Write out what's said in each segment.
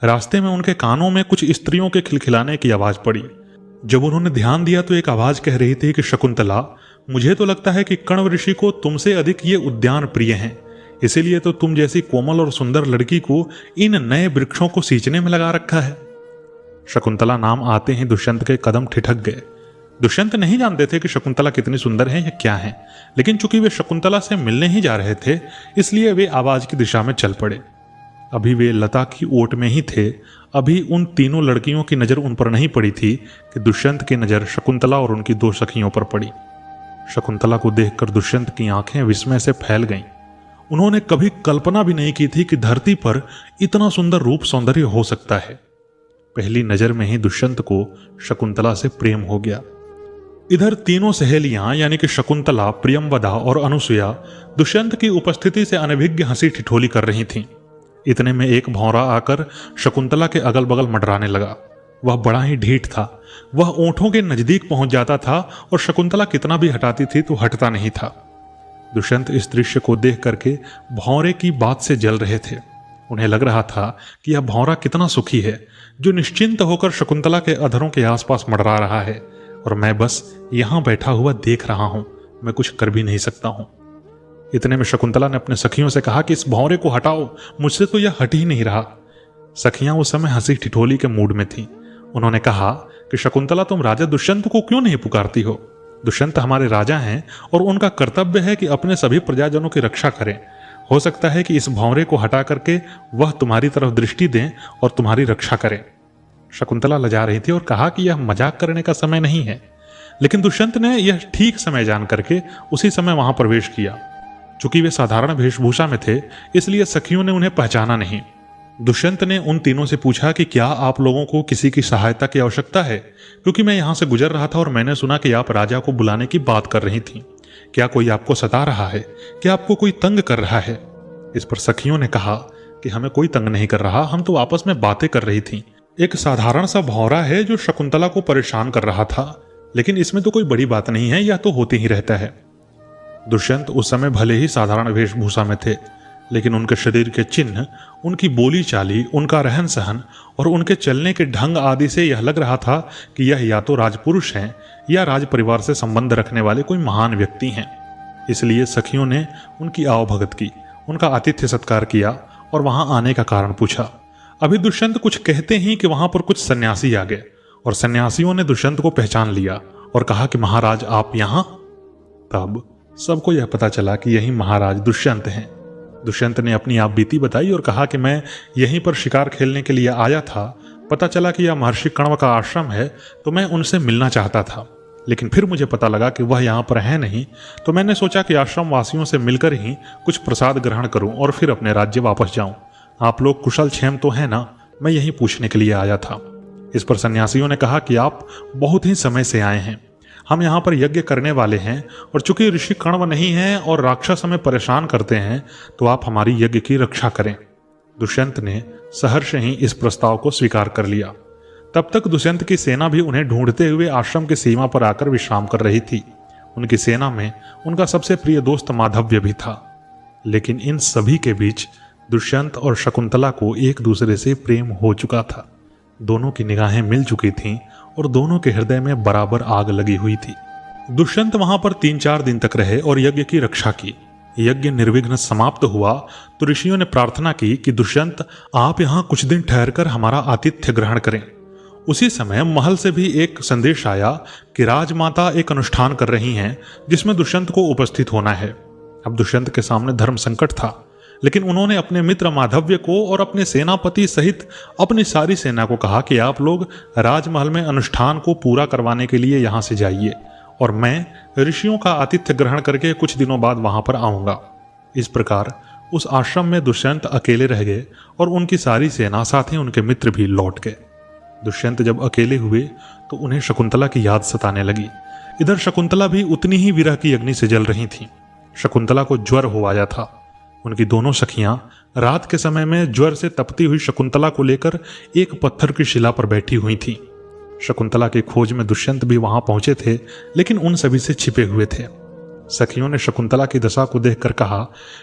रास्ते में उनके कानों में कुछ स्त्रियों के खिलखिलाने की आवाज पड़ी। जब उन्होंने ध्यान दिया तो एक आवाज कह रही थी कि शकुंतला, मुझे तो लगता है कि कण्व ऋषि को तुमसे अधिक ये उद्यान प्रिय हैं, इसीलिए तो तुम जैसी कोमल और सुंदर लड़की को इन नए वृक्षों को सींचने में लगा रखा है। शकुंतला नाम आते ही दुष्यंत के कदम ठिठक गए। दुष्यंत नहीं जानते थे कि शकुंतला कितनी सुंदर है या क्या है, लेकिन चूंकि वे शकुंतला से मिलने ही जा रहे थे इसलिए वे आवाज की दिशा में चल पड़े। अभी वे लता की ओट में ही थे। अभी उन तीनों लड़कियों की नजर उन पर नहीं पड़ी थी कि दुष्यंत की नजर शकुंतला और उनकी दो सखियों पर पड़ी। शकुंतला को देखकर दुष्यंत की आंखें विस्मय से फैल गईं। उन्होंने कभी कल्पना भी नहीं की थी कि धरती पर इतना सुंदर रूप सौंदर्य हो सकता है। पहली नजर में ही दुष्यंत को शकुंतला से प्रेम हो गया। इधर तीनों सहेलियां यानी कि शकुंतला, प्रियंवदा और अनुसुया दुष्यंत की उपस्थिति से अनभिज्ञ हंसी ठिठोली कर रही थीं। इतने में एक भौंरा आकर शकुंतला के अगल बगल मंडराने लगा। वह बड़ा ही ढीठ था। वह ओंठों के नजदीक पहुंच जाता था और शकुंतला कितना भी हटाती थी तो हटता नहीं था। दुष्यंत इस दृश्य को देख करके भौंरे की बात से जल रहे थे। उन्हें लग रहा था कि यह भौंरा कितना सुखी है जो निश्चिंत होकर शकुंतला के अधरों के आसपास मंडरा रहा है, और मैं बस यहां बैठा हुआ देख रहा हूं, मैं कुछ कर भी नहीं सकता हूं। इतने में शकुंतला ने अपने सखियों से कहा कि इस भौंरे को हटाओ, मुझसे तो यह हट ही नहीं रहा। सखियां उस समय हंसी ठिठोली के मूड में थीं। उन्होंने कहा कि शकुंतला, तुम राजा दुष्यंत को क्यों नहीं पुकारती हो? दुष्यंत हमारे राजा हैं और उनका कर्तव्य है कि अपने सभी प्रजाजनों की रक्षा करें। हो सकता है कि इस भौंरे को हटा करके वह तुम्हारी तरफ दृष्टि दें और तुम्हारी रक्षा करें। शकुंतला लजा रही थी और कहा कि यह मजाक करने का समय नहीं है, लेकिन दुष्यंत ने यह ठीक समय जान करके उसी समय वहां प्रवेश किया। चूंकि वे साधारण वेशभूषा में थे इसलिए सखियों ने उन्हें पहचाना नहीं। दुष्यंत ने उन तीनों से पूछा कि क्या आप लोगों को किसी की सहायता की आवश्यकता है, क्योंकि मैं यहां से गुजर रहा था और मैंने सुना कि आप राजा को बुलाने की बात कर रही थी। क्या कोई आपको सता रहा है? क्या आपको कोई तंग कर रहा है? इस पर सखियों ने कहा कि हमें कोई तंग नहीं कर रहा, हम तो आपस में बातें कर रही थी। एक साधारण सा भौंरा है जो शकुंतला को परेशान कर रहा था, लेकिन इसमें तो कोई बड़ी बात नहीं है, यह तो होते ही रहता है। दुष्यंत उस समय भले ही साधारण वेशभूषा में थे, लेकिन उनके शरीर के चिन्ह, उनकी बोली चाली, उनका रहन सहन और उनके चलने के ढंग आदि से यह लग रहा था कि यह या तो राजपुरुष हैं या राज परिवार से संबंध रखने वाले कोई महान व्यक्ति हैं। इसलिए सखियों ने उनकी आवभगत की, उनका आतिथ्य सत्कार किया और वहां आने का कारण पूछा। अभी दुष्यंत कुछ कहते ही कि वहां पर कुछ सन्यासी आ गए और सन्यासियों ने दुष्यंत को पहचान लिया और कहा कि महाराज आप यहां। तब सबको यह पता चला कि यही महाराज दुष्यंत हैं। दुष्यंत ने अपनी आप बीती बताई और कहा कि मैं यहीं पर शिकार खेलने के लिए आया था। पता चला कि यह महर्षि कण्व का आश्रम है, तो मैं उनसे मिलना चाहता था, लेकिन फिर मुझे पता लगा कि वह यहाँ पर है नहीं, तो मैंने सोचा कि आश्रम वासियों से मिलकर ही कुछ प्रसाद ग्रहण करूं और फिर अपने राज्य वापस जाऊं। आप लोग कुशल क्षेम तो है ना? मैं यही पूछने के लिए आया था। इस पर सन्यासियों ने कहा कि आप बहुत ही समय से आए हैं, हम यहाँ पर यज्ञ करने वाले हैं, और चूंकि ऋषि कण्व नहीं हैं और राक्षस हमें परेशान करते हैं, तो आप हमारी यज्ञ की रक्षा करें। दुष्यंत ने सहर्ष ही इस प्रस्ताव को स्वीकार कर लिया। तब तक दुष्यंत की सेना भी उन्हें ढूंढते हुए आश्रम की सीमा पर आकर विश्राम कर रही थी। उनकी सेना में उनका सबसे प्रिय दोस्त माधव्य भी था। लेकिन इन सभी के बीच दुष्यंत और शकुंतला को एक दूसरे से प्रेम हो चुका था। दोनों की निगाहें मिल चुकी थीं और दोनों के हृदय में बराबर आग लगी हुई थी। दुष्यंत वहां पर 3-4 दिन तक रहे और यज्ञ की रक्षा की। यज्ञ निर्विघ्न समाप्त हुआ तो ऋषियों ने प्रार्थना की कि दुष्यंत आप यहाँ कुछ दिन ठहरकर हमारा आतिथ्य ग्रहण करें। उसी समय महल से भी एक संदेश आया कि राजमाता एक अनुष्ठान कर रही हैं जिसमें दुष्यंत को उपस्थित होना है। अब दुष्यंत के सामने धर्म संकट था, लेकिन उन्होंने अपने मित्र माधव्य को और अपने सेनापति सहित अपनी सारी सेना को कहा कि आप लोग राजमहल में अनुष्ठान को पूरा करवाने के लिए यहां से जाइए और मैं ऋषियों का आतिथ्य ग्रहण करके कुछ दिनों बाद वहां पर आऊंगा। इस प्रकार उस आश्रम में दुष्यंत अकेले रह गए और उनकी सारी सेना, साथ ही उनके मित्र भी लौट गए। दुष्यंत जब अकेले हुए तो उन्हें शकुंतला की याद सताने लगी। इधर शकुंतला भी उतनी ही विरह की अग्नि से जल रही थी। शकुंतला को ज्वर हो आया था। उनकी दोनों सखियां रात के समय में ज्वर से तपती हुई शकुंतला को लेकर एक पत्थर की शिला पर बैठी हुई थी। शकुंतला की खोज में दुष्यंत भी वहां पहुंचे थे, लेकिन उन सभी से छिपे हुए थे। सखियों ने शकुंतला की दशा को देखकर कहा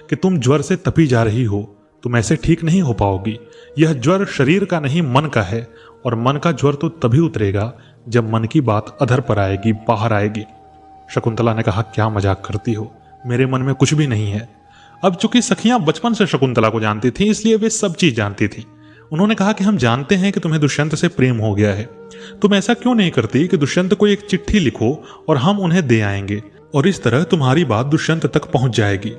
कि तुम ज्वर से तपी जा रही हो, तुम ऐसे ठीक नहीं हो पाओगी। यह ज्वर शरीर का नहीं मन का है, और मन का ज्वर तो तभी उतरेगा जब मन की बात अधर पर आएगी, बाहर आएगी। शकुंतला ने कहा, क्या मजाक करती हो, मेरे मन में कुछ भी नहीं है। अब चूंकि सखियां बचपन से शकुंतला को जानती थी, इसलिए वे सब चीज जानती थी। उन्होंने कहा कि हम जानते हैं कि तुम्हें दुष्यंत से प्रेम हो गया है, तुम ऐसा क्यों नहीं करती कि दुष्यंत को एक चिट्ठी लिखो और हम उन्हें दे आएंगे, और इस तरह तुम्हारी बात दुष्यंत तक पहुंच जाएगी।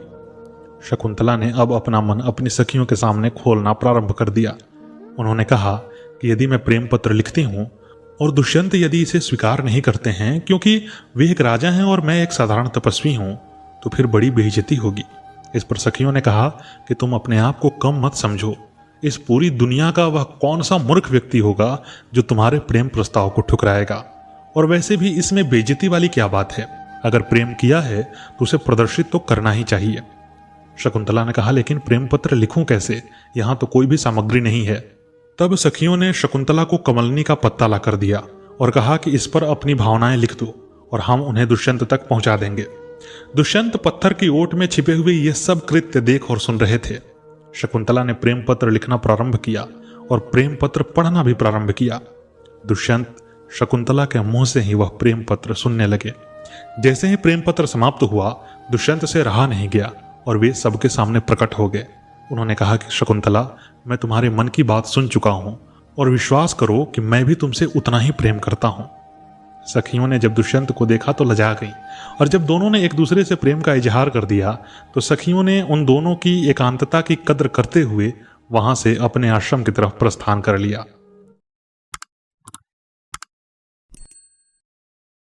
शकुंतला ने अब अपना मन अपनी सखियों के सामने खोलना प्रारंभ कर दिया। उन्होंने कहा कि यदि मैं प्रेम पत्र लिखती हूं और दुष्यंत यदि इसे स्वीकार नहीं करते हैं, क्योंकि वे एक राजा हैं और मैं एक साधारण तपस्वी हूं, तो फिर बड़ी बेइज्जती होगी। इस पर सखियों ने कहा कि तुम अपने आप को कम मत समझो। इस पूरी दुनिया का वह कौन सा मूर्ख व्यक्ति होगा जो तुम्हारे प्रेम प्रस्ताव को ठुकराएगा, और वैसे भी इसमें बेइज्जती वाली क्या बात है। अगर प्रेम किया है तो उसे प्रदर्शित तो करना ही चाहिए। शकुंतला ने कहा, लेकिन प्रेम पत्र लिखूं कैसे, यहां तो कोई भी सामग्री नहीं है। तब सखियों ने शकुंतला को कमलनी का पत्ता ला कर दिया और कहा कि इस पर अपनी भावनाएं लिख दो और हम उन्हें दुष्यंत तक पहुंचा देंगे। दुष्यंत पत्थर की ओट में छिपे हुए ये सब कृत्य देख और सुन रहे थे। शकुंतला ने प्रेम पत्र लिखना प्रारंभ किया और प्रेम पत्र पढ़ना भी प्रारंभ किया। दुष्यंत शकुंतला के मुंह से ही वह प्रेम पत्र सुनने लगे। जैसे ही प्रेम पत्र समाप्त हुआ, दुष्यंत से रहा नहीं गया और वे सबके सामने प्रकट हो गए। उन्होंने कहा कि शकुंतला, मैं तुम्हारे मन की बात सुन चुका हूं और विश्वास करो कि मैं भी तुमसे उतना ही प्रेम करता हूं। सखियों ने जब दुष्यंत को देखा तो लजा गई, और जब दोनों ने एक दूसरे से प्रेम का इजहार कर दिया तो सखियों ने उन दोनों की एकांतता की कद्र करते हुए वहां से अपने आश्रम की तरफ प्रस्थान कर लिया।